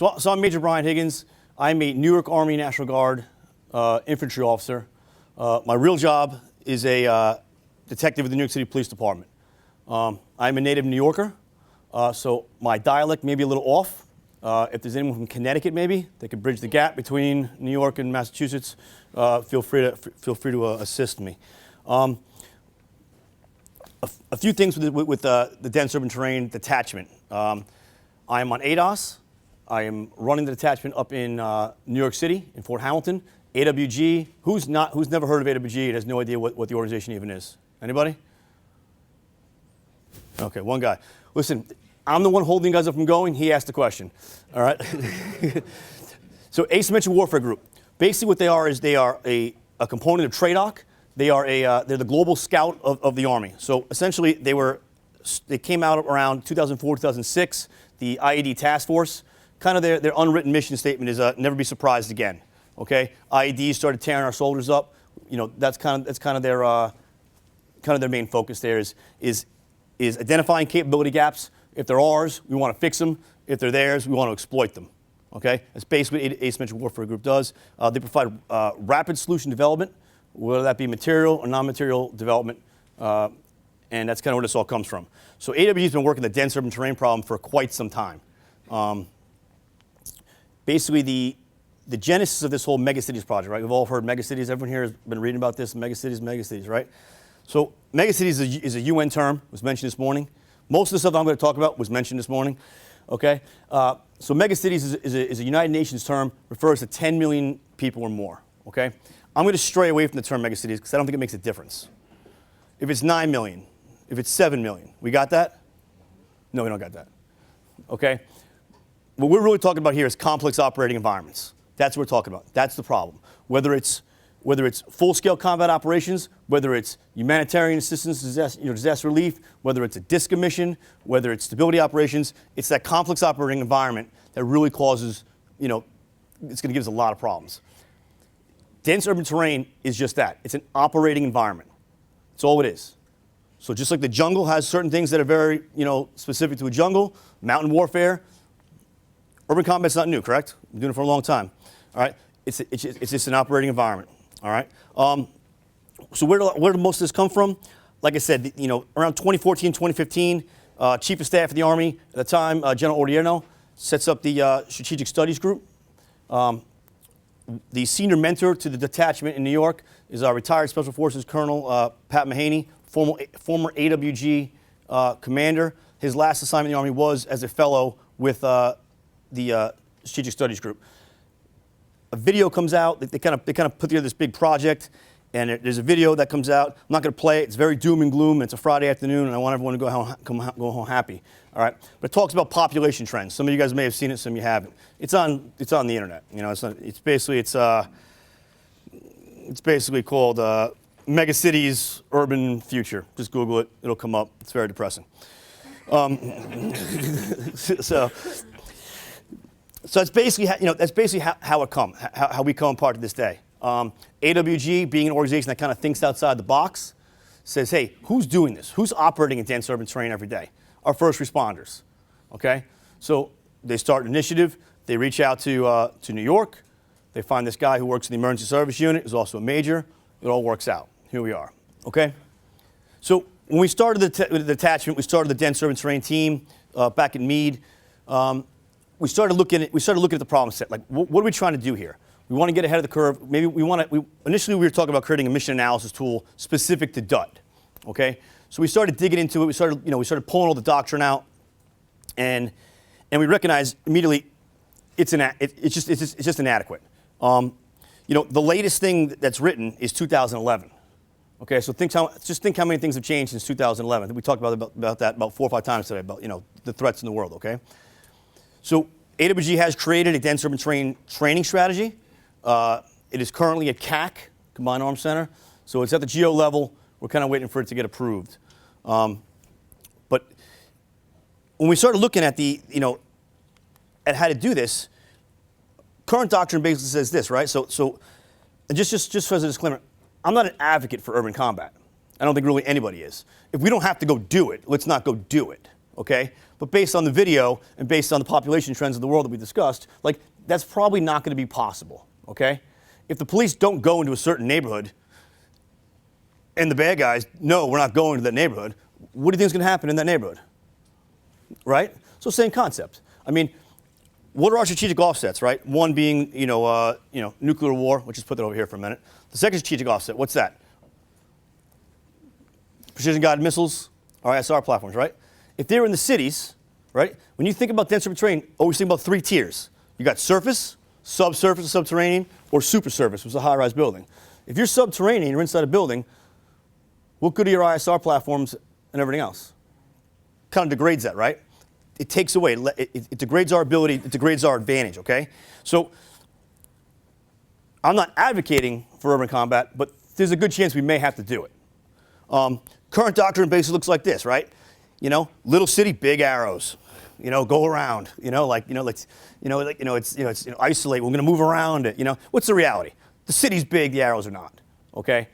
So I'm Major Brian Higgins. I'm a New York Army National Guard infantry officer. My real job is a detective with the New York City Police Department. I'm a native New Yorker, so my dialect may be a little off. If there's anyone from Connecticut, maybe that could bridge the gap between New York and Massachusetts, feel free to assist me. A few things with the dense urban terrain detachment. I am on ADOS. I am running the detachment up in New York City, in Fort Hamilton. AWG, who's never heard of AWG and has no idea what the organization even is? Anybody? Okay, one guy. Listen, I'm the one holding you guys up from going. He asked the question. All right? So Asymmetric Warfare Group. Basically what they are is they are a component of TRADOC. They're the global scout of the Army. So essentially they came out around 2004, 2006, the IED task force. Kind of their unwritten mission statement is never be surprised again. Okay? IEDs started tearing our soldiers up. You know, that's kind of their main focus there is identifying capability gaps. If they're ours, we want to fix them. If they're theirs, we want to exploit them. Okay? That's basically what Asymmetric Warfare Group does. They provide rapid solution development, whether that be material or non-material development, and that's kind of where this all comes from. So AWG has been working the dense urban terrain problem for quite some time. Basically, the genesis of this whole megacities project, right? We've all heard megacities. Everyone here has been reading about this, megacities, right? So megacities is a UN term, was mentioned this morning. Most of the stuff I'm going to talk about was mentioned this morning, okay? So megacities is a United Nations term, refers to 10 million people or more, okay? I'm going to stray away from the term megacities because I don't think it makes a difference. If it's 9 million, if it's 7 million, we got that? No, we don't got that, okay? What we're really talking about here is complex operating environments. That's what we're talking about. That's the problem. Whether it's full-scale combat operations, whether it's humanitarian assistance, disaster relief, whether it's a DISCA mission, whether it's stability operations, it's that complex operating environment that really causes, it's going to give us a lot of problems. Dense urban terrain is just that. It's an operating environment. That's all it is. So just like the jungle has certain things that are very, specific to a jungle, mountain warfare, urban combat's not new, correct? We've been doing it for a long time. All right? It's just an operating environment. All right? So where did most of this come from? Like I said, around 2014, 2015, Chief of Staff of the Army at the time, General Odierno, sets up the Strategic Studies Group. The senior mentor to the detachment in New York is our retired Special Forces Colonel Pat Mahaney, former AWG commander. His last assignment in the Army was as a fellow with the Strategic Studies Group. A video comes out. They kind of put together this big project, and there's a video that comes out. I'm not going to play it. It's very doom and gloom. It's a Friday afternoon, and I want everyone to go home happy. All right, but it talks about population trends. Some of you guys may have seen it, some of you haven't. It's on the internet. It's basically called Megacities Urban Future. Just Google it. It'll come up. It's very depressing. So that's basically how we come part of this day. AWG, being an organization that kind of thinks outside the box, says, hey, who's doing this? Who's operating in dense urban terrain every day? Our first responders. Okay, so they start an initiative. They reach out to New York. They find this guy who works in the emergency service unit, is also a major. It all works out. Here we are. Okay, so when we started the detachment, we started the dense urban terrain team back in Meade. We started looking at the problem set. Like, what are we trying to do here? We want to get ahead of the curve. Maybe initially we were talking about creating a mission analysis tool specific to DUD. Okay, so we started digging into it. We started pulling all the doctrine out, and we recognized immediately it's just inadequate. The latest thing that's written is 2011. Okay, so think how many things have changed since 2011. I think we talked about that about 4 or 5 times today about the threats in the world. Okay. So AWG has created a dense urban terrain training strategy. It is currently at CAC, Combined Arms Center. So it's at the GO level. We're kind of waiting for it to get approved. But when we started looking at at how to do this, current doctrine basically says this, right? So just as a disclaimer, I'm not an advocate for urban combat. I don't think really anybody is. If we don't have to go do it, let's not go do it. okay? But based on the video and based on the population trends of the world that we discussed, like, that's probably not going to be possible, okay? If the police don't go into a certain neighborhood and the bad guys know we're not going to that neighborhood, what do you think is going to happen in that neighborhood? Right? So same concept. I mean, what are our strategic offsets, right? One being, nuclear war, which is put that over here for a minute. The second strategic offset, what's that? Precision-guided missiles, our ISR platforms, right? If they're in the cities, right? When you think about dense urban terrain, always think about 3 tiers. You got surface, subsurface, subterranean, or supersurface, which is a high-rise building. If you're subterranean, you're inside a building, what good are your ISR platforms and everything else? Kind of degrades that, right? It takes away, it degrades our ability, it degrades our advantage, okay? So I'm not advocating for urban combat, but there's a good chance we may have to do it. Current doctrine basically looks like this, right? Little city, big arrows. Go around. Isolate. We're going to move around it. What's the reality? The city's big, the arrows are not. Okay.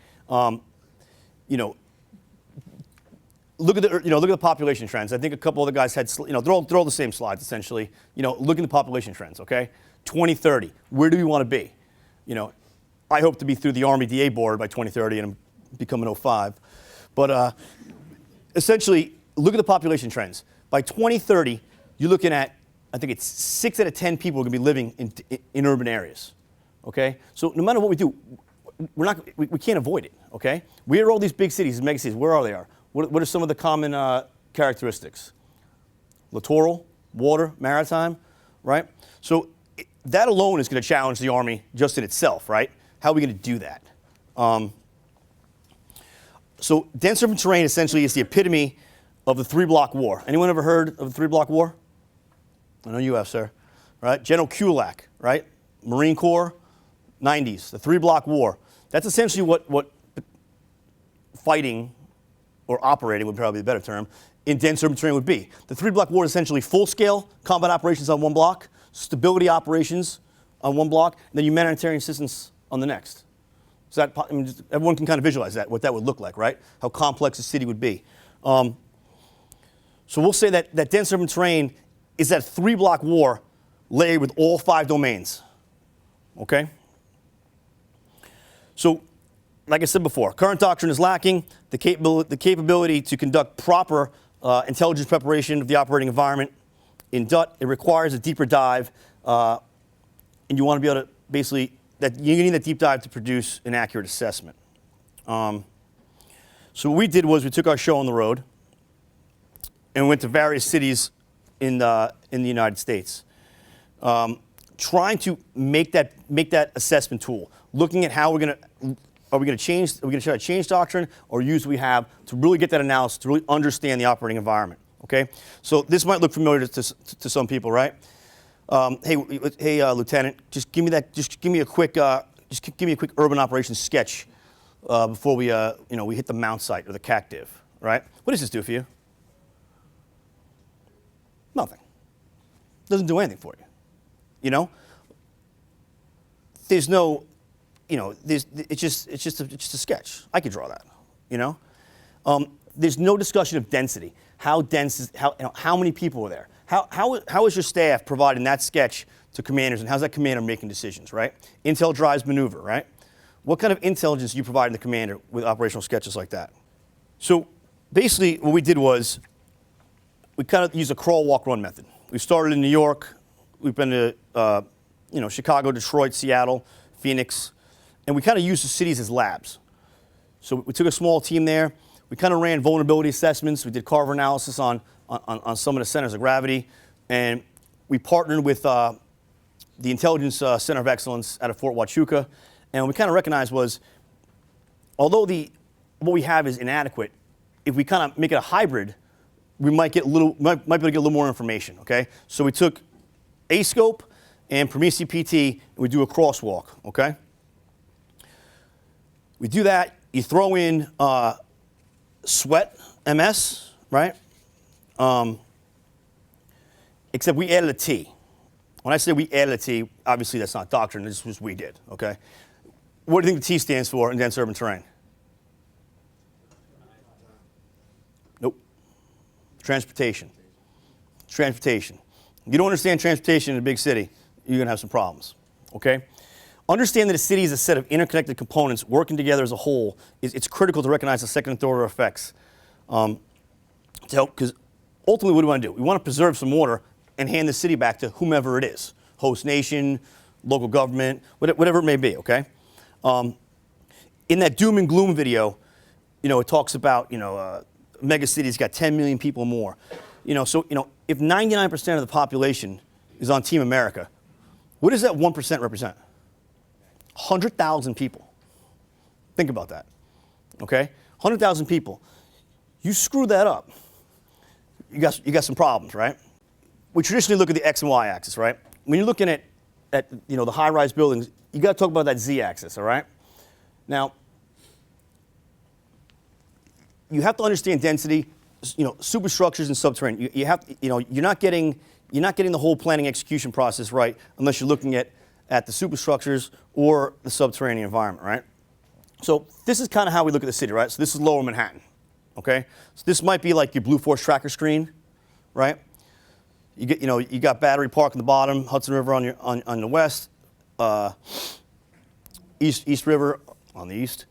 Look at the population trends. I think a couple of the guys had, they're all the same slides essentially. Look at the population trends. Okay. 2030. Where do we want to be? I hope to be through the Army DA board by 2030 and become an 05. But essentially, look at the population trends. By 2030, you're looking at, I think it's 6 out of 10 people are going to be living in urban areas. Okay? So no matter what we do, we can't avoid it. Okay? Where are all these big cities, mega cities? Where are they? What are some of the common characteristics? Littoral, water, maritime, right? So that alone is going to challenge the Army just in itself, right? How are we going to do that? So dense urban terrain essentially is the epitome of the 3-block war. Anyone ever heard of the 3-block war? I know you have, sir. Right? General Kulak, right? Marine Corps, 90s, the 3-block war. That's essentially what fighting, or operating would probably be a better term, in dense urban terrain would be. The 3-block war is essentially full-scale combat operations on one block, stability operations on one block, and then humanitarian assistance on the next. So that, everyone can kind of visualize that, what that would look like, right? How complex a city would be. So we'll say that dense urban terrain is that 3-block war layered with all 5 domains. Okay? So, like I said before, current doctrine is lacking. The capability to conduct proper intelligence preparation of the operating environment. In DUT, it requires a deeper dive, and you want to be able to basically, you need that deep dive to produce an accurate assessment. So what we did was we took our show on the road and we went to various cities in the United States, trying to make that assessment tool, looking at how are we going to try to change doctrine or use what we have to really get that analysis, to really understand the operating environment. Okay, so this might look familiar to some people, right? Hey, Lieutenant, just give me a quick urban operations sketch before we hit the mount site or the CAC div, right? What does this do for you? Nothing. Doesn't do anything for you. There's no, it's just a sketch. I could draw that. There's no discussion of density. How dense is how many people are there? How is your staff providing that sketch to commanders, and how's that commander making decisions, right? Intel drives maneuver, right? What kind of intelligence do you provide the commander with operational sketches like that? So basically what we did was we kind of used a crawl, walk, run method. We started in New York. We've been to Chicago, Detroit, Seattle, Phoenix, and we kind of used the cities as labs. So we took a small team there. We kind of ran vulnerability assessments. We did Carver analysis on some of the centers of gravity, and we partnered with the Intelligence Center of Excellence out of Fort Huachuca, and what we kind of recognized was, although what we have is inadequate, if we kind of make it a hybrid, we might be able to get a little more information. Okay, so we took A-scope and Prometheus PT, and we do a crosswalk. Okay, we do that. You throw in sweat MS, right? Except we added a T. When I say we added a T, obviously that's not doctrine, this was we did, okay? What do you think the T stands for in dense urban terrain? Nope. Transportation. transportation. If you don't understand transportation in a big city, you're going to have some problems, okay? Understand that a city is a set of interconnected components working together as a whole. It's critical to recognize the second and third order effects. To help, because ultimately what do we want to do? We want to preserve some order and hand the city back to whomever it is, host nation, local government, whatever it may be, okay? In that doom and gloom video, it talks about, mega cities got 10 million people more. So if 99% of the population is on Team America, what does that 1% represent? 100,000 people. Think about that, okay? 100,000 people. You screw that up, you got some problems, right? We traditionally look at the X and Y axis, right? When you're looking at the high-rise buildings, you got to talk about that Z axis, all right? Now, you have to understand density, superstructures and subterranean. You're not getting the whole planning execution process right unless you're looking at the superstructures or the subterranean environment, right? So this is kind of how we look at the city, right? So this is Lower Manhattan, okay? So this might be like your Blue Force tracker screen, right? You got Battery Park on the bottom, Hudson River on the west, East River on the east.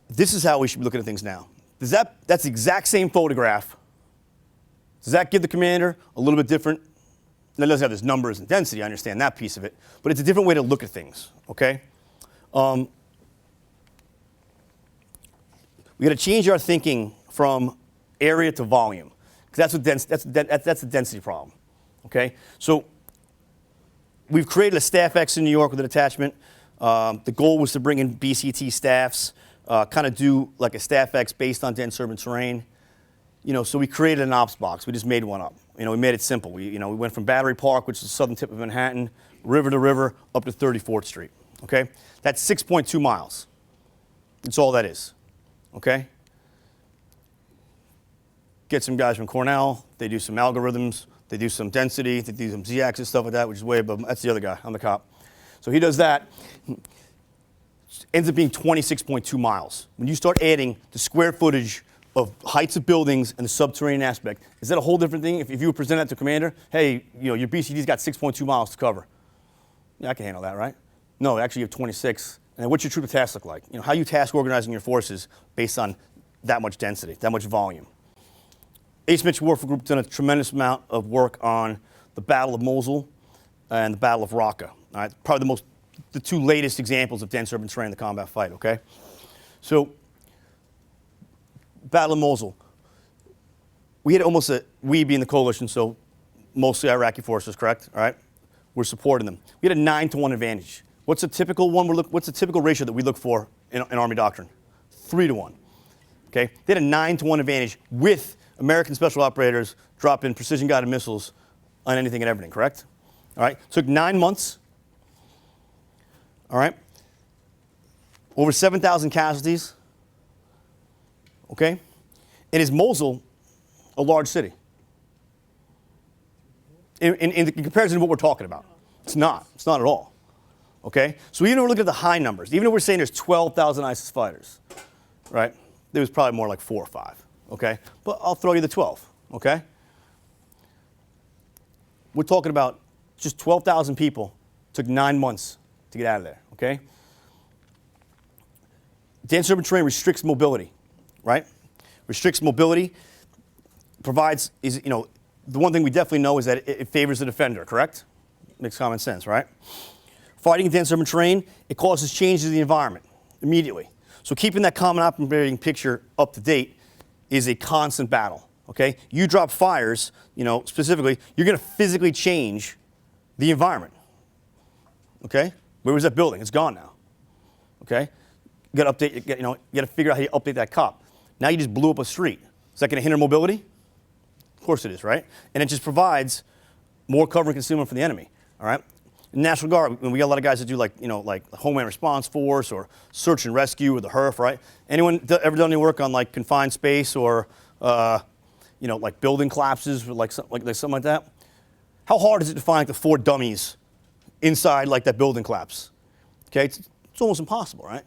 This is how we should be looking at things now. That's the exact same photograph. Does that give the commander a little bit different? That doesn't have this numbers and density, I understand that piece of it, but it's a different way to look at things, okay? We got to change our thinking from area to volume, because that's the density problem, okay? So we've created a Staff X in New York with an attachment. The goal was to bring in BCT staffs, kind of do like a Staff X based on dense urban terrain. So we created an ops box. We just made one up. We made it simple. We went from Battery Park, which is the southern tip of Manhattan, river to river, up to 34th Street, okay? That's 6.2 miles. That's all that is, okay? Get some guys from Cornell. They do some algorithms. They do some density. They do some Z-axis stuff like that, which is way above. That's the other guy. I'm the cop. So he does that. Ends up being 26.2 miles. When you start adding the square footage of heights of buildings and the subterranean aspect, is that a whole different thing? If you would present that to commander, hey, your BCD's got 6.2 miles to cover. Yeah, I can handle that, right? No, actually you have 26. And what's your troop of task look like? How you task organizing your forces based on that much density, that much volume. Ace Mitchell Warfare Group done a tremendous amount of work on the Battle of Mosul and the Battle of Raqqa. All right, probably the two latest examples of dense urban terrain in the combat fight, okay? So, Battle of Mosul. We had we being the coalition, so mostly Iraqi forces, correct? All right, we're supporting them. We had a 9-to-1 advantage. What's a typical what's the typical ratio that we look for in Army doctrine? 3-to-1. Okay, they had a 9-to-1 advantage with American special operators dropping precision-guided missiles on anything and everything, correct? All right, took 9 months. All right, over 7,000 casualties. Okay, and is Mosul a large city? In comparison to what we're talking about, it's not. It's not at all. Okay, so even if we're looking at the high numbers, even if we're saying there's 12,000 ISIS fighters, right? There was probably more like 4 or 5. Okay, but I'll throw you the 12. Okay, we're talking about just 12,000 people. Took 9 months to get out of there. Okay, dense urban terrain restricts mobility, right? Restricts mobility, provides, the one thing we definitely know is that it favors the defender, correct? Makes common sense, right? Fighting in dense urban terrain, it causes changes in the environment immediately. So keeping that common operating picture up to date is a constant battle, okay? You drop fires, specifically, you're going to physically change the environment, okay? Where was that building? It's gone now, okay? You got to update, you got to figure out how you update that cop. Now you just blew up a street. Is that going to hinder mobility? Of course it is, right? And it just provides more cover and concealment for the enemy, all right? National Guard, we got a lot of guys that do like the Homeland Response Force or Search and Rescue or the HERF, right? Anyone ever done any work on like confined space or, like building collapses or like something like that? How hard is it to find like the 4 dummies inside like that building collapse? Okay, it's almost impossible, right?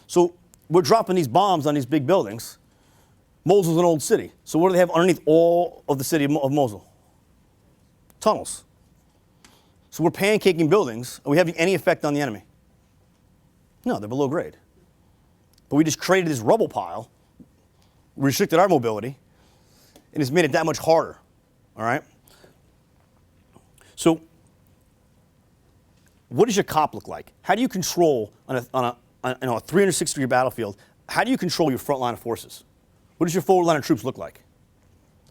So we're dropping these bombs on these big buildings, Mosul's an old city. So what do they have underneath all of the city of Mosul? Tunnels. So we're pancaking buildings. Are we having any effect on the enemy? No, they're below grade. But we just created this rubble pile, restricted our mobility, and it's made it that much harder. All right? So what does your COP look like? How do you control on a 360-degree battlefield, how do you control your front line of forces? What does your forward line of troops look like?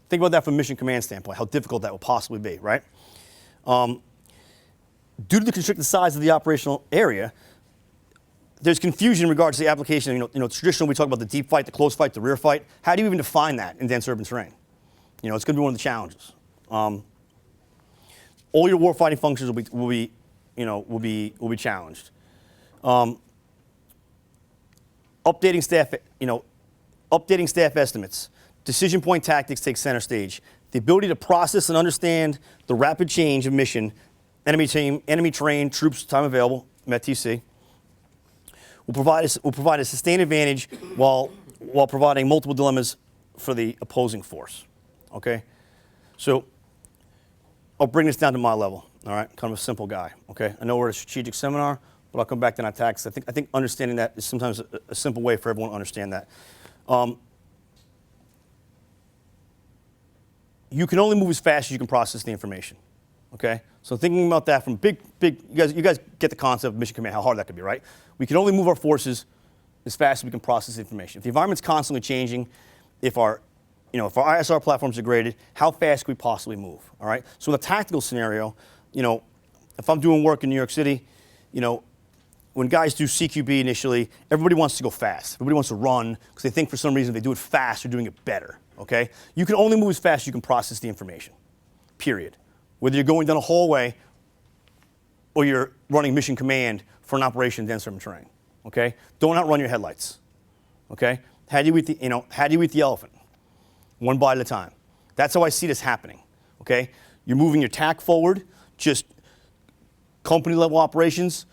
Think about that from a mission command standpoint, how difficult that will possibly be, right? Due to the constricted size of the operational area, there's confusion in regards to the application. Traditionally we talk about the deep fight, the close fight, the rear fight. How do you even define that in dense urban terrain? It's going to be one of the challenges. All your warfighting functions will be challenged. Updating staff estimates. Decision point tactics take center stage. The ability to process and understand the rapid change of mission, enemy terrain, troops, time available, METTC, will provide a sustained advantage while providing multiple dilemmas for the opposing force. Okay? So I'll bring this down to my level, all right? Kind of a simple guy, okay? I know we're at a strategic seminar, but I'll come back to that tactics. I think understanding that is sometimes a simple way for everyone to understand that. You can only move as fast as you can process the information, okay? So thinking about that from you guys get the concept of mission command, how hard that could be, right? We can only move our forces as fast as we can process the information. If the environment's constantly changing, if our ISR platform's degraded, how fast can we possibly move, all right? So in a tactical scenario, if I'm doing work in New York City, when guys do CQB initially, everybody wants to go fast. Everybody wants to run because they think for some reason if they do it fast, they're doing it better, okay? You can only move as fast as you can process the information, period. Whether you're going down a hallway or you're running mission command for an operation in dense urban terrain, okay? Don't outrun your headlights, okay? How do you eat the elephant? One bite at a time. That's how I see this happening, okay? You're moving your TAC forward, just company level operations,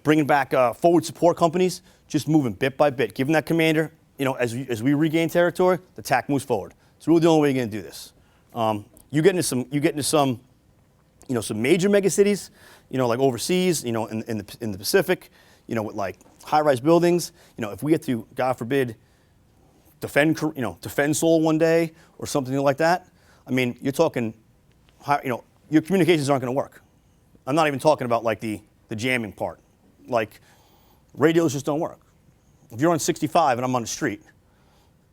bringing back forward support companies, just moving bit by bit. Giving that commander, as we regain territory, the TAC moves forward. It's really the only way you're going to do this. You get into some major mega cities, like overseas, in the Pacific, with like high-rise buildings. If we get to, God forbid, defend Seoul one day or something like that, I mean, you're talking, your communications aren't going to work. I'm not even talking about like the jamming part. Like, radios just don't work. If you're on 65 and I'm on the street,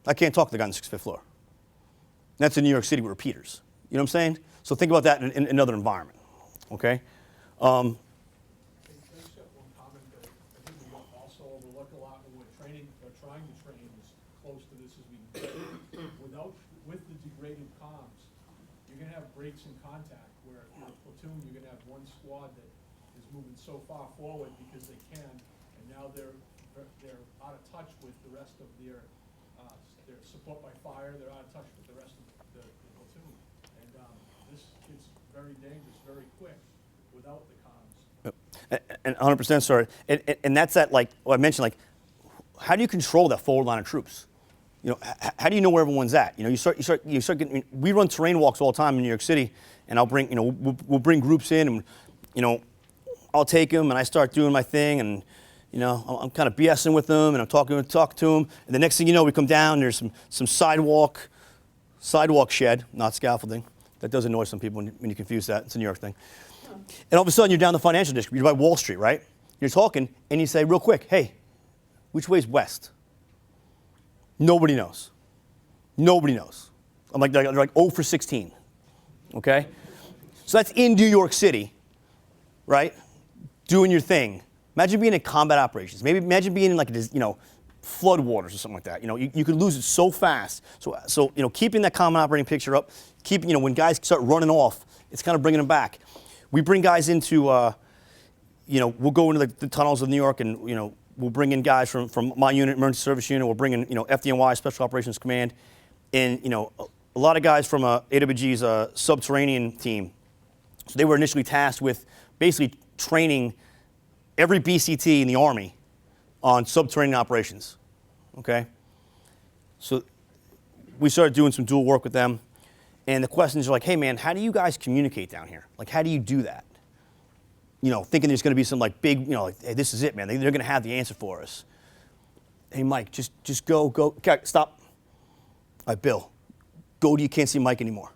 I can't talk to the guy on the 65th floor. That's in New York City with repeaters. You know what I'm saying? So think about that in another environment, okay? One comment that I think we also overlook a lot when we're training, or trying to train as close to this as we can get. With the degraded comms, you're going to have breaks in contact where in a platoon you're going to have one squad that is moving so far forward because they can, and now they're out of touch with the rest of their support by fire. They're out of touch with the rest of the platoon, and this gets very dangerous very quick without the comms. And 100%, sorry. And that's that, like, what I mentioned, like, how do you control that forward line of troops? How do you know where everyone's at? You start getting, we run terrain walks all the time in New York City, and I'll bring, we'll bring groups in, and, I'll take them, and I start doing my thing, and, I'm kind of BSing with them, and I'm talking to them, and the next thing you know, we come down, there's some sidewalk shed, not scaffolding. That does annoy some people when you confuse that. It's a New York thing. And all of a sudden, you're down the financial district. You're by Wall Street, right? You're talking, and you say real quick, hey, which way's west? Nobody knows. Nobody knows. I'm like 0 for 16, okay? So that's in New York City, right? Doing your thing. Imagine being in combat operations. Maybe imagine being in like, flood waters or something like that. You could lose it so fast. So keeping that common operating picture up, keeping, when guys start running off, it's kind of bringing them back. We bring guys into, we'll go into the tunnels of New York, and we'll bring in guys from my unit, Emergency Service Unit. We'll bring in FDNY, Special Operations Command, and a lot of guys from AWG's subterranean team. So they were initially tasked with basically training every BCT in the Army on subterranean operations. Okay, so we started doing some dual work with them. And the questions are like, hey man, how do you guys communicate down here? Like, how do you do that? You know, thinking there's going to be some like big, you know, like, hey, this is it, man. They're going to have the answer for us. Hey, Mike, just go. Okay, stop. All right, Bill, go to you can't see Mike anymore.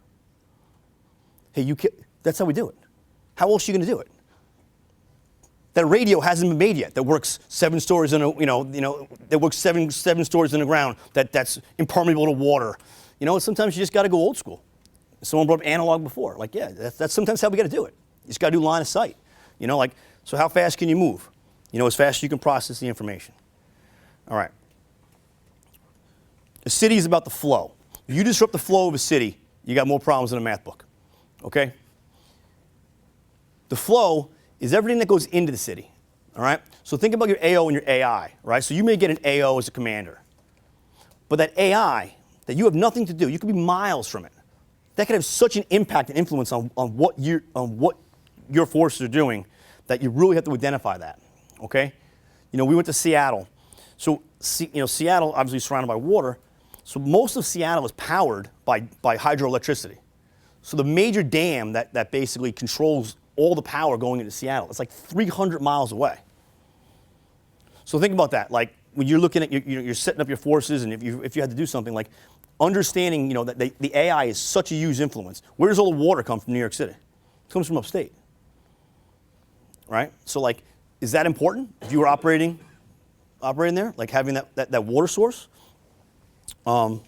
Hey, you can't. That's how we do it. How else are you going to do it? That radio hasn't been made yet. That works 7 stories in a, that works seven stories in the ground. That's impermeable to water. You know, sometimes you just got to go old school. Someone brought up analog before. Like, yeah, that's sometimes how we got to do it. You just got to do line of sight. You know, like, so how fast can you move? You know, as fast as you can process the information. All right. A city is about the flow. If you disrupt the flow of a city, you got more problems than a math book. Okay? The flow is everything that goes into the city. All right? So think about your AO and your AI, right? So you may get an AO as a commander. But that AI that you have nothing to do, you could be miles from it. That could have such an impact and influence on what your forces are doing that you really have to identify that. Okay? You know, we went to Seattle. So, Seattle obviously is surrounded by water. So most of Seattle is powered by hydroelectricity. So the major dam that basically controls all the power going into Seattle, it's like 300 miles away. So think about that. Like when you're looking at, you're setting up your forces, and if you had to do something, like understanding, that the AI is such a huge influence. Where does all the water come from New York City? It comes from upstate. Right? So like, is that important if you were operating there, like having that water source? So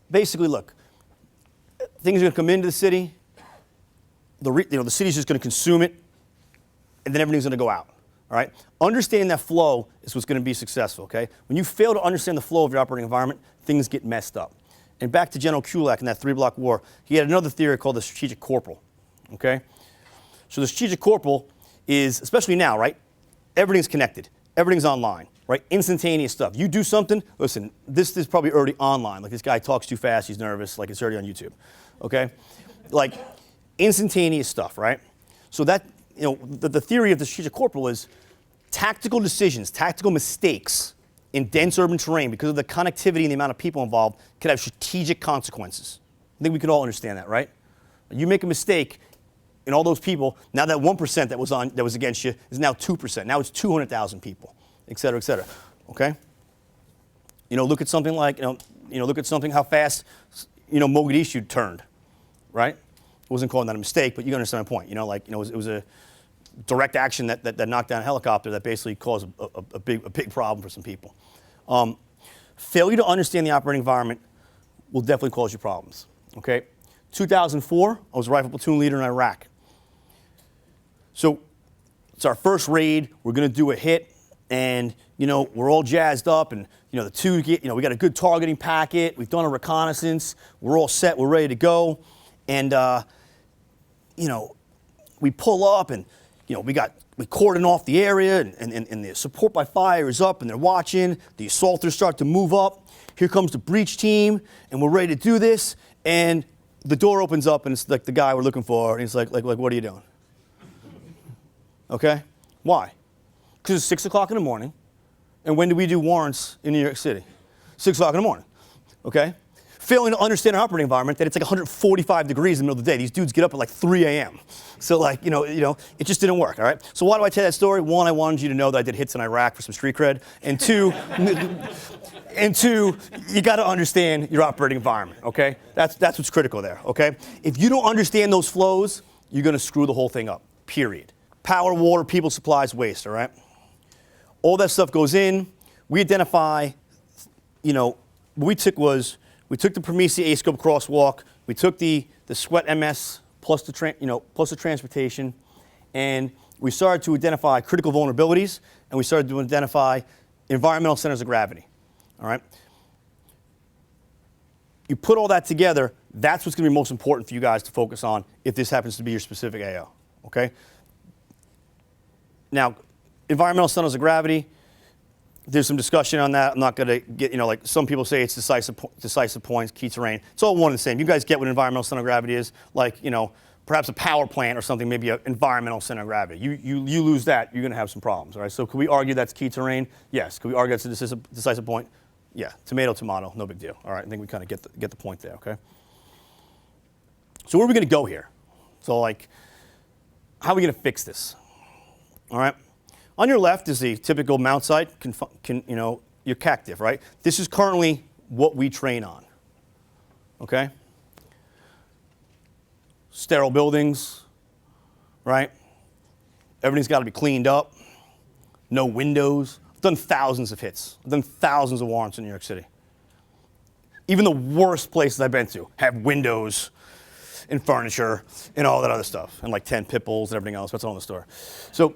basically, look, things are going to come into the city. The city's just going to consume it, and then everything's going to go out. All right. Understanding that flow is what's going to be successful. Okay. When you fail to understand the flow of your operating environment, things get messed up. And back to General Kulak in that 3-block war, he had another theory called the strategic corporal. Okay. So the strategic corporal is, especially now, right? Everything's connected. Everything's online, right? Instantaneous stuff. You do something, listen, this is probably already online. Like this guy talks too fast, he's nervous, like it's already on YouTube, okay? Like instantaneous stuff, right? So that, the theory of the strategic corporal is tactical decisions, tactical mistakes in dense urban terrain because of the connectivity and the amount of people involved could have strategic consequences. I think we could all understand that, right? You make a mistake, and all those people, now that 1% that was against you is now 2%. Now it's 200,000 people, et cetera, okay? Look at something like, look at something how fast, Mogadishu turned, right? It wasn't calling that a mistake, but you understand my point. It was a direct action that knocked down a helicopter that basically caused a big problem for some people. Failure to understand the operating environment will definitely cause you problems, okay? 2004, I was a rifle platoon leader in Iraq. So it's our first raid. We're going to do a hit, and we're all jazzed up, and we got a good targeting packet. We've done a reconnaissance. We're all set. We're ready to go, and we pull up, and we cordon off the area, and the support by fire is up, and they're watching. The assaulters start to move up. Here comes the breach team, and we're ready to do this, and the door opens up, and it's like the guy we're looking for, and he's like, what are you doing? Okay? Why? Because it's 6 o'clock in the morning, and when do we do warrants in New York City? 6 o'clock in the morning, okay? Failing to understand our operating environment, that it's like 145 degrees in the middle of the day. These dudes get up at like 3 a.m. So it just didn't work, all right? So why do I tell that story? One, I wanted you to know that I did hits in Iraq for some street cred, and two, you got to understand your operating environment, okay? That's what's critical there, okay? If you don't understand those flows, you're going to screw the whole thing up, period. Power, water, people, supplies, waste, all right? All that stuff goes in. We identify, what we took the Prometheus A-scope crosswalk, we took the Sweat MS plus the transportation, and we started to identify critical vulnerabilities, and we started to identify environmental centers of gravity. All right? You put all that together, that's what's going to be most important for you guys to focus on if this happens to be your specific AO. Okay? Now, environmental centers of gravity, there's some discussion on that. I'm not going to get, like some people say it's decisive points, key terrain. It's all one and the same. You guys get what environmental center of gravity is. Like, perhaps a power plant or something, maybe an environmental center of gravity. You lose that, you're going to have some problems. All right. So could we argue that's key terrain? Yes. Could we argue that's a decisive point? Yeah. Tomato, tomato, no big deal. All right. I think we kind of get the point there. Okay. So where are we going to go here? So like, how are we going to fix this? All right. On your left is the typical mount site, your cactive, right? This is currently what we train on. Okay. Sterile buildings, right? Everything's got to be cleaned up. No windows. I've done thousands of hits. I've done thousands of warrants in New York City. Even the worst places I've been to have windows and furniture and all that other stuff, and like 10 pit bulls and everything else. That's all in the store. So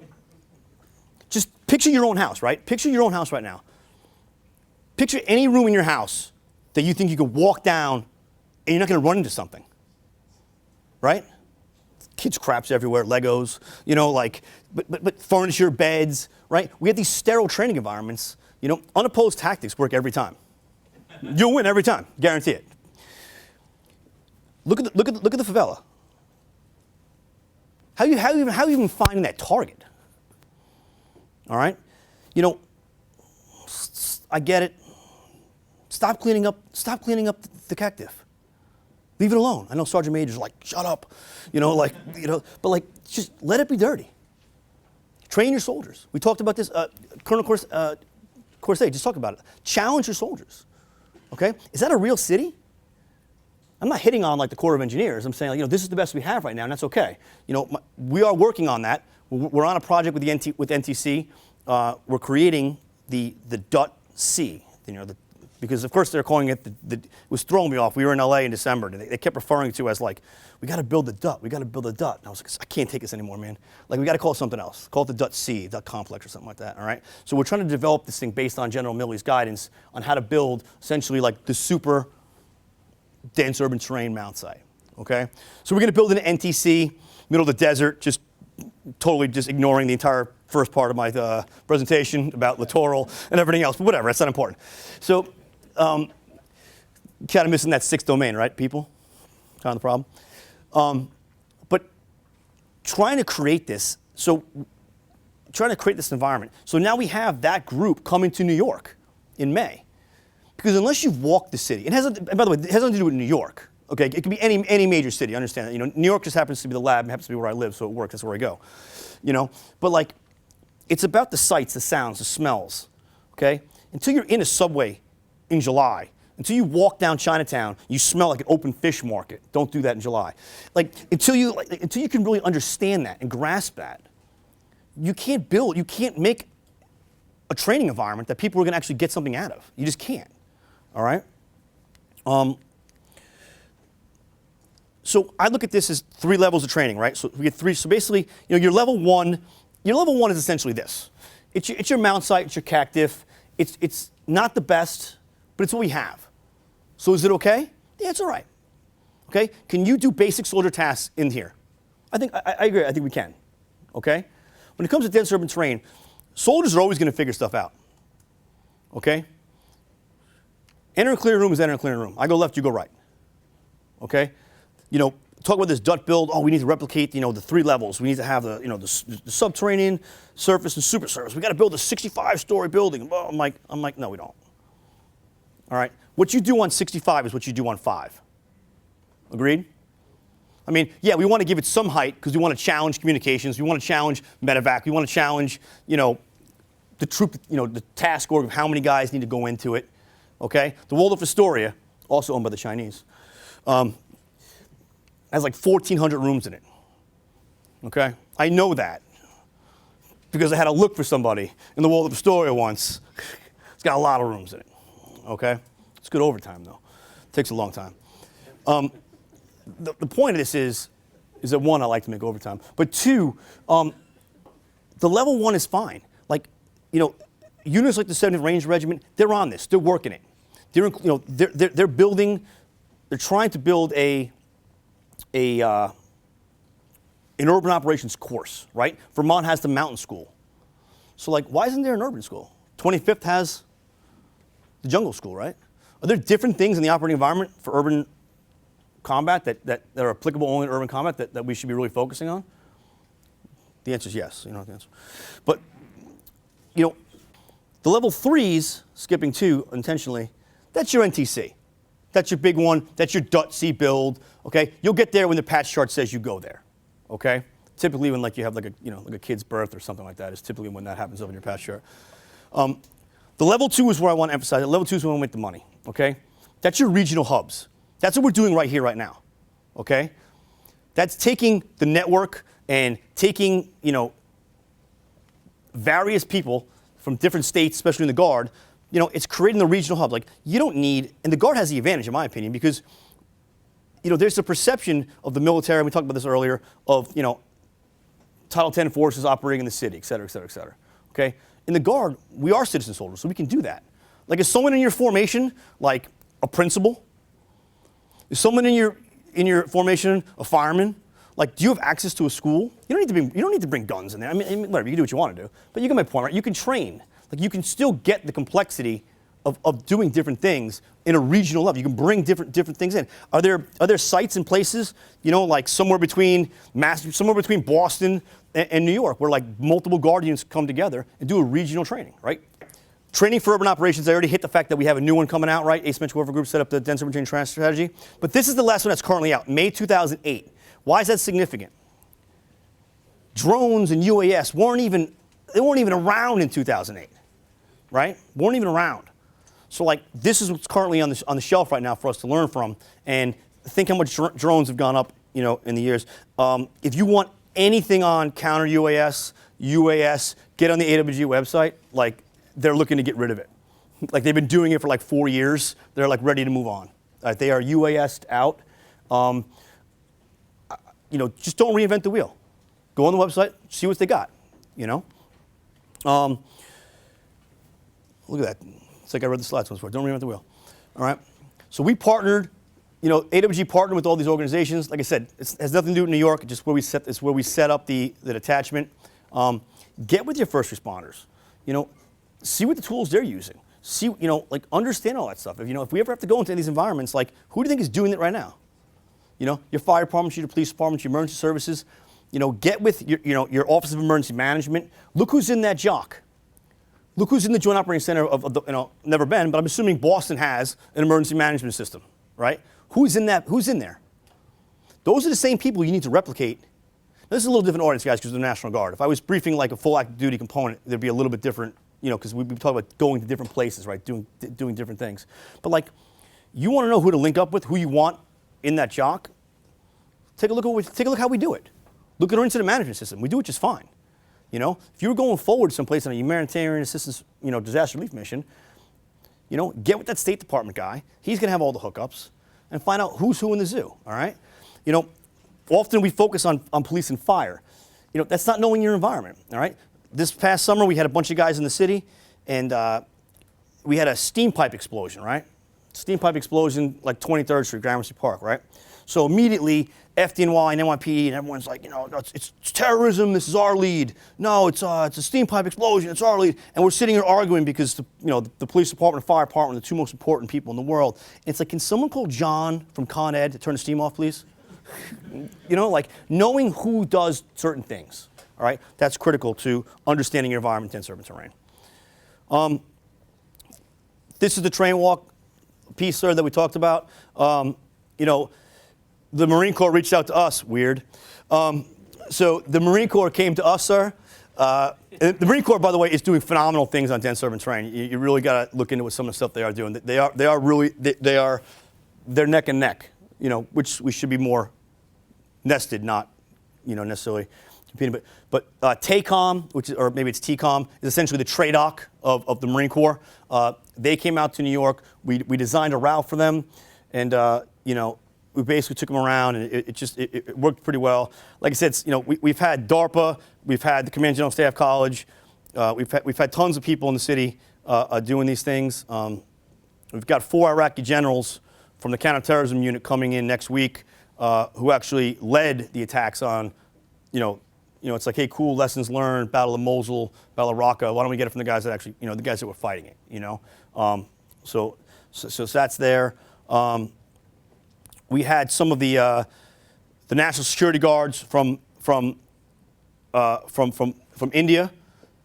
just picture your own house, right? Picture your own house right now. Picture any room in your house that you think you could walk down and you're not going to run into something. Right? Kids' craps everywhere, Legos, but furniture, beds, right? We have these sterile training environments. Unopposed tactics work every time. You'll win every time, guarantee it. Look at the favela. How you even finding that target? All right? I get it. Stop cleaning up the cactive. Leave it alone. I know Sergeant Major's like, shut up, but just let it be dirty. Train your soldiers. We talked about this. Colonel Corset just talked about it. Challenge your soldiers. Okay? Is that a real city? I'm not hitting on like the Corps of Engineers. I'm saying this is the best we have right now, and that's okay. We are working on that. We're on a project with NTC. We're creating the .C. Because of course they're calling it it was throwing me off. We were in LA in December, and they kept referring to it as like, we got to build the DUT. We got to build the DUT. And I was like, I can't take this anymore, man. Like, we got to call it something else. Call it the .C, DUT complex or something like that. All right. So we're trying to develop this thing based on General Milley's guidance on how to build essentially like the super dense urban terrain mount site. Okay. So we're going to build an NTC, middle of the desert, just totally just ignoring the entire first part of my presentation about littoral and everything else. But whatever, that's not important. So. Kind of missing that sixth domain, right, people? Kind of the problem. But trying to create this environment. So now we have that group coming to New York in May. Because unless you've walked the city, and by the way, it has nothing to do with New York. Okay, it could be any major city. Understand that? New York just happens to be the lab, and happens to be where I live, so it works. That's where I go. But like, it's about the sights, the sounds, the smells. Okay, until you're in a subway in July, until you walk down Chinatown, you smell like an open fish market. Don't do that in July. Until you can really understand that and grasp that, you can't make a training environment that people are going to actually get something out of. You just can't. All right. So I look at this as 3 levels of training, right? So we get 3. So basically, your level one is essentially this. It's your mount site. It's your cactive. It's not the best, but it's what we have. So is it okay? Yeah, it's all right. Okay? Can you do basic soldier tasks in here? I agree. I think we can. Okay? When it comes to dense urban terrain, soldiers are always going to figure stuff out. Okay? Enter a clear room is enter a clear room. I go left, you go right. Okay? Talk about this DUT build. Oh, we need to replicate, the 3 levels. We need to have the subterranean, surface, and super surface. We got to build a 65-story building. Well, I'm like, no, we don't. All right. What you do on 65 is what you do on 5. Agreed? I mean, yeah, we want to give it some height because we want to challenge communications. We want to challenge medevac. We want to challenge, the troop, the task org of how many guys need to go into it. Okay. The Waldorf Astoria, also owned by the Chinese, has like 1,400 rooms in it. Okay. I know that because I had to look for somebody in the Waldorf Astoria once. It's got a lot of rooms in it. Okay? It's good overtime, though. It takes a long time. The point of this is that 1, I like to make overtime. But 2, the level 1 is fine. Like, units like the 7th Ranger Regiment, they're on this. They're working it. They're building, they're trying to build an urban operations course, right? Vermont has the mountain school. So, like, why isn't there an urban school? 25th has the jungle school, right? Are there different things in the operating environment for urban combat that are applicable only in urban combat that we should be really focusing on? The answer is yes. You know the answer. But, the level 3s, skipping 2 intentionally, that's your NTC. That's your big one. That's your DUTC build. Okay, you'll get there when the patch chart says you go there. Okay, typically when you have like a kid's birth or something like that is typically when that happens up in your patch chart. The level 2 is where I want to emphasize it. Level 2 is when we make the money. Okay, that's your regional hubs. That's what we're doing right here, right now. Okay, that's taking the network and taking various people from different states, especially in the Guard. It's creating the regional hub. Like, you don't need, and the Guard has the advantage, in my opinion, because there's a perception of the military, and we talked about this earlier, of Title 10 forces operating in the city, et cetera, et cetera, et cetera. Okay? In the Guard, we are citizen soldiers, so we can do that. Like, is someone in your formation like a principal? Is someone in your formation a fireman? Like, do you have access to a school? You don't need to bring guns in there. I mean, whatever, you can do what you want to do. But you get my point, right? You can train. Like, you can still get the complexity of doing different things in a regional level. You can bring different things in. Are there sites and places, like somewhere between Boston and New York, where like multiple Guardians come together and do a regional training, right? Training for urban operations, I already hit the fact that we have a new one coming out, right? Ace Mensch Warfare Group set up the dense urban training strategy. But this is the last one that's currently out, May 2008. Why is that significant? Drones and UAS weren't even around in 2008, right? Weren't even around. So like, this is what's currently on the shelf right now for us to learn from. And think how much drones have gone up, in the years. If you want anything on counter UAS, get on the AWG website. Like, they're looking to get rid of it. Like, they've been doing it for like 4 years. They're like ready to move on. They are UAS'd out. Just don't reinvent the wheel. Go on the website, see what they got, Look at that. It's like I read the slides once before. Don't reinvent the wheel. All right? So we partnered, AWG partnered with all these organizations. Like I said, it has nothing to do with New York. It's just where we set up the detachment. Get with your first responders. See what the tools they're using. See, understand all that stuff. If we ever have to go into these environments, like, who do you think is doing it right now? Your fire departments, your police departments, your emergency services. Get with your Office of Emergency Management. Look who's in that JOC. Look who's in the Joint Operating Center of the, never been, but I'm assuming Boston has an emergency management system, right? Who's in that? Who's in there? Those are the same people you need to replicate. Now, this is a little different audience, guys, because of the National Guard. If I was briefing like a full active duty component, there'd be a little bit different, because we talk about going to different places, right? Doing different things. But like, you want to know who to link up with, who you want in that JOC. Take a look how we do it. Look at our incident management system. We do it just fine. If you were going forward someplace on a humanitarian assistance, disaster relief mission, get with that State Department guy. He's going to have all the hookups, and find out who's who in the zoo. All right. Often we focus on police and fire. That's not knowing your environment. All right. This past summer we had a bunch of guys in the city, and we had a steam pipe explosion. Right. Steam pipe explosion, like 23rd Street, Gramercy Park. Right. So immediately, FDNY and NYPD and everyone's like, it's terrorism. This is our lead. No, it's a steam pipe explosion. It's our lead. And we're sitting here arguing because the police department and fire department are the two most important people in the world. And it's like, can someone call John from Con Ed to turn the steam off, please? Like knowing who does certain things. All right, that's critical to understanding your environment, dense urban terrain. This is the train walk piece, sir, that we talked about. The Marine Corps reached out to us. Weird. So the Marine Corps came to us, sir. The Marine Corps, by the way, is doing phenomenal things on dense urban terrain. You really got to look into what some of the stuff they are doing. They're neck and neck. Which we should be more nested, not necessarily competing. But TACOM, or maybe it's TCOM, is essentially the TRADOC of the Marine Corps. They came out to New York. We designed a route for them, and we basically took them around, and it worked pretty well. Like I said, we've had DARPA, we've had the Command General Staff College, we've had tons of people in the city doing these things. We've got 4 Iraqi generals from the counterterrorism unit coming in next week, who actually led the attacks on, it's like, hey, cool, lessons learned, Battle of Mosul, Battle of Raqqa. Why don't we get it from the guys that actually, the guys that were fighting it, So that's there. we had some of the national security guards from India.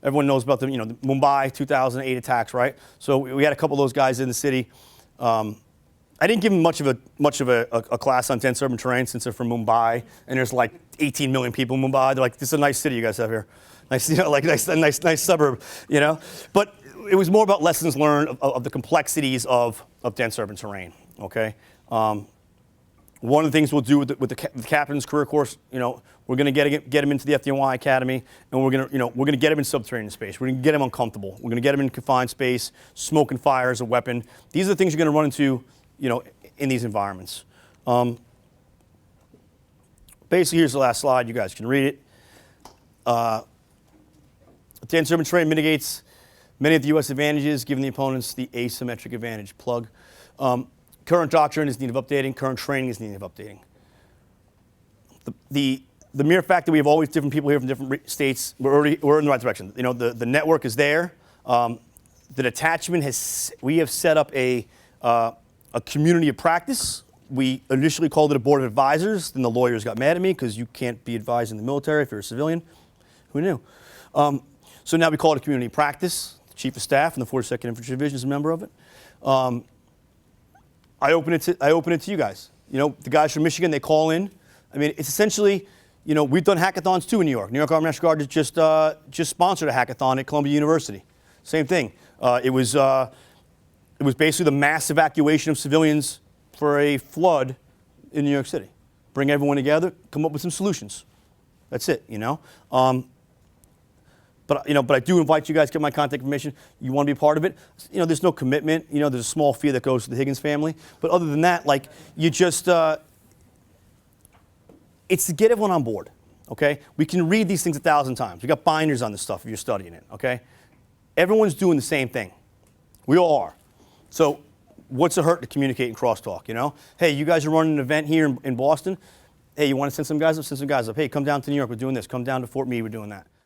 Everyone knows about the Mumbai 2008 attacks, right? So we had a couple of those guys in the city. I didn't give them much of a class on dense urban terrain since they're from Mumbai, and there's like 18 million people in Mumbai. They're like, this is a nice city you guys have here, nice, nice suburb, But it was more about lessons learned of the complexities of dense urban terrain. Okay. One of the things we'll do with the captain's career course, we're going to get him into the FDNY Academy, and we're going to get him in subterranean space. We're going to get him uncomfortable. We're going to get him in confined space, smoke and fire as a weapon. These are the things you're going to run into, in these environments. Basically, here's the last slide. You guys can read it. Dense urban terrain mitigates many of the U.S. advantages, giving the opponents the asymmetric advantage. Plug. Current doctrine is in need of updating. Current training is in need of updating. The mere fact that we have always different people here from different states, we're in the right direction. The network is there. The detachment we have set up a community of practice. We initially called it a board of advisors. Then the lawyers got mad at me because you can't be advised in the military if you're a civilian. Who knew? So now we call it a community of practice. The chief of staff in the 42nd Infantry Division is a member of it. I open it to you guys. The guys from Michigan, they call in. I mean, it's essentially, we've done hackathons too in New York. New York Army National Guard just sponsored a hackathon at Columbia University. Same thing. It was basically the mass evacuation of civilians for a flood in New York City. Bring everyone together, come up with some solutions. That's it. But I do invite you guys to get my contact information. You want to be a part of it. There's no commitment. There's a small fee that goes to the Higgins family. But other than that, you just, it's to get everyone on board. Okay? We can read these things 1,000 times. We got binders on this stuff if you're studying it. Okay? Everyone's doing the same thing. We all are. So what's it hurt to communicate and crosstalk? Hey, you guys are running an event here in Boston. Hey, you want to send some guys up? Send some guys up. Hey, come down to New York. We're doing this. Come down to Fort Meade. We're doing that.